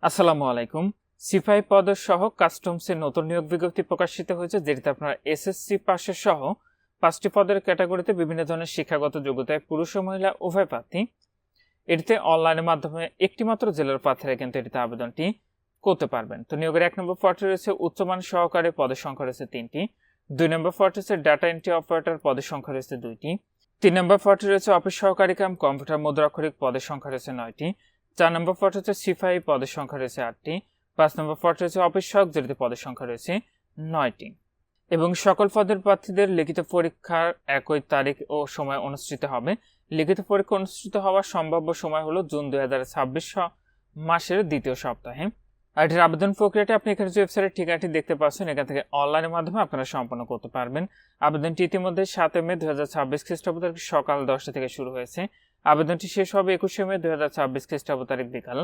আসসালামু আলাইকুম। সিপাহি পদ সহ কাস্টমসের নতুন নিয়োগ বিজ্ঞপ্তি প্রকাশিত হয়েছে, যেটিতে আপনারা এসএসসি পাশের সহ 5টি পদের ক্যাটাগরিতে বিভিন্ন ধরনের শিক্ষাগত যোগ্যতায় পুরুষ ও মহিলা উভয় প্রার্থী। এটিতে অনলাইনের মাধ্যমে একটিমাত্র জেলার প্রার্থীরা কিন্তু এটিতে আবেদনটি করতে পারবেন। তো নিয়োগের 1 নম্বর পদটি রয়েছে উচ্চমান সহকারী, পদের সংখ্যা রয়েছে 3টি। 2 নম্বর পদটি রয়েছে ডাটা এন্ট্রি অপারেটর, পদের সংখ্যা রয়েছে 2টি। 3 নম্বর পদটি রয়েছে অফিস সহকারী কাম কম্পিউটার মুদ্রাক্ষরিক, পদের সংখ্যা রয়েছে 9টি। 4 নম্বর পদ হচ্ছে সিপাহি, পদের সংখ্যা রয়েছে 8টি। 5 নম্বর পদ রয়েছে অফিস সহক, যেটিতে পদের সংখ্যা রয়েছে 9টি। এবং সকল পদের প্রার্থীদের লিখিত পরীক্ষার একই তারিখ ও সময় অনুষ্ঠিত হবে। লিখিত পরীক্ষা অনুষ্ঠিত হওয়ার সম্ভাব্য সময় হলো জুন 2026 মাসের দ্বিতীয় সপ্তাহে। আর এটির আবেদন প্রক্রিয়াটি আপনি এখানে যে ওয়েবসাইটের ঠিকানাটি দেখতে পাচ্ছেন, এখান থেকে অনলাইনের মাধ্যমে আপনারা সম্পন্ন করতে পারবেন। আবেদনটি ইতিমধ্যে 7 মে 2026 খ্রিস্টাব্দ তারিখ সকাল 10টা থেকে শুরু হয়েছে। আবেদনটি শেষ হবে 21 মে 2026 খ্রিস্টাব্দ তারিখ বিকাল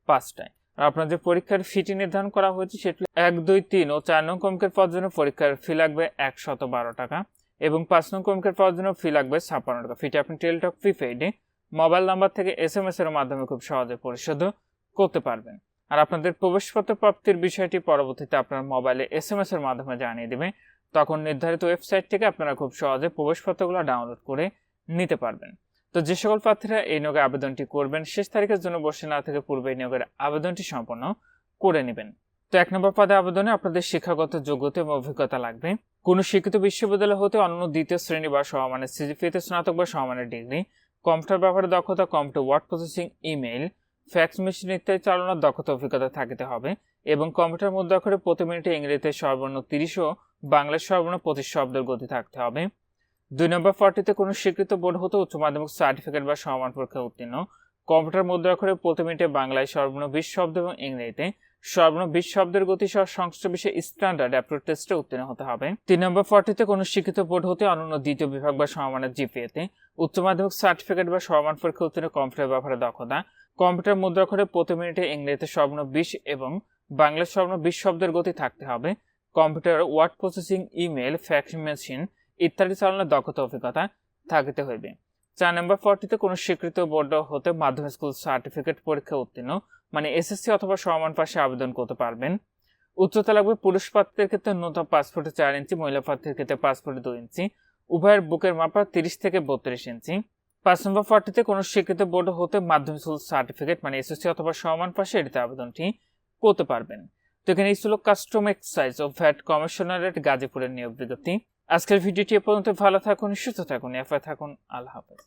5টায়। আর আপনাদের পরীক্ষার ফিটি নির্ধারণ করা হয়েছে, সেটি 1, 2, 3 ও 4 নং কমকের পদের জন্য পরীক্ষার ফি লাগবে 112 টাকা এবং 5 নং কমকের পদের জন্য ফি লাগবে 56 টাকা। ফিটি আপনি টেলিটক প্রিপেইডে মোবাইল নাম্বার থেকে SMS এর মাধ্যমে খুব সহজে পরিশোধ করতে পারবেন। আর আপনাদের প্রবেশপত্র প্রাপ্তির বিষয়টি পরবর্তীতে আপনার মোবাইলে SMS এর মাধ্যমে জানিয়ে দেবে। তখন নির্ধারিত ওয়েবসাইট থেকে আপনারা খুব সহজে প্রবেশপত্রগুলো ডাউনলোড করে নিতে পারবেন। তো যে সকল প্রার্থীরা এই নিয়োগে আবেদনটি করবেন, শেষ তারিখের জন্য বসে না থেকে পূর্বে এই নিয়োগের আবেদনটি সম্পন্ন করে নেবেন। তো 1 নম্বর পদে আবেদনে আপনাদের শিক্ষাগত যোগ্যতা এবং অভিজ্ঞতা লাগবে। কোনো শিক্ষিত বিশ্ববিদ্যালয় হতে অনন্য দ্বিতীয় শ্রেণী বা সমমানের সিজিপিএতে স্নাতক বা সমমানের ডিগ্রি, কম্পিউটার ব্যবহারের দক্ষতা, computer word processing, email, fax machine ইত্যাদি চালানোর দক্ষতা অভিজ্ঞতা থাকিতে হবে এবং কম্পিউটার মুদ্রাক্ষরে প্রতি মিনিটে ইংরেজিতে সর্বনিম্ন 30 ও বাংলায় সর্বনিম্ন 25 শব্দের গতি থাকতে হবে। 2 নম্বর পদটিতে কোনো স্বীকৃত বোর্ড হতে উচ্চ মাধ্যমিক সার্টিফিকেট বা সমমান পরীক্ষা উত্তীর্ণ, কম্পিউটার মুদ্রাক্ষরে প্রতি মিনিটে বাংলায় সর্বনিম্ন 20 শব্দ এবং ইংরেজিতে সর্বনিম্ন 20 শব্দের গতি সহ সংশ্লিষ্ট বিষয়ে স্ট্যান্ডার্ড অ্যাপ্টিটিউড টেস্টে উত্তীর্ণ হতে হবে। 3 নম্বর পদটিতে কোনো শিক্ষিত বোর্ড হতে অনন্য দ্বিতীয় বিভাগ বা সমমানের জিপিএতে উচ্চ মাধ্যমিক সার্টিফিকেট বা সমমান পরীক্ষা উত্তীর্ণ, কম্পিউটার ব্যবহারের দক্ষতা, কম্পিউটার মুদ্রাক্ষরে প্রতি মিনিটে ইংরেজিতে সর্বনিম্ন 20 এবং বাংলায় সর্বনিম্ন 20 শব্দের গতি থাকতে হবে, computer word processing, email, fax machine ইত্যাদি চালানোর দক্ষতা অভিজ্ঞতা থাকিতে হইবে। 4 নম্বর পদটিতে কোনো স্বীকৃত বোর্ড হতে মাধ্যমিক স্কুল সার্টিফিকেট পরীক্ষা উত্তীর্ণ মানে এসএসসি অথবা সমমান পাশে আবেদন করতে পারবেন। উচ্চতা লাগবে পুরুষ প্রার্থীদের ক্ষেত্রে ন্যূনতম 5 ফুট 4 ইঞ্চি, মহিলা প্রার্থীর ক্ষেত্রে 5 ফুট 2 ইঞ্চি, উভয়ের বুকের মাপা 30 থেকে 32 ইঞ্চি। 5 নম্বর পদটিতে কোনো স্বীকৃত বোর্ড হতে মাধ্যমিক স্কুল সার্টিফিকেট মানে এসএসসি অথবা সমমান পাশে এটিতে আবেদনটি করতে পারবেন। তো এখানে এই ছিল কাস্টম এক্সাইজ ও ভ্যাট কমিশনারেট গাজীপুরের নিয়োগ বিজ্ঞপ্তি। আজকের ভিডিওটি এ পর্যন্ত। ভালো থাকুন, সুস্থ থাকুন, এফআই থাকুন। আল্লাহ হাফেজ।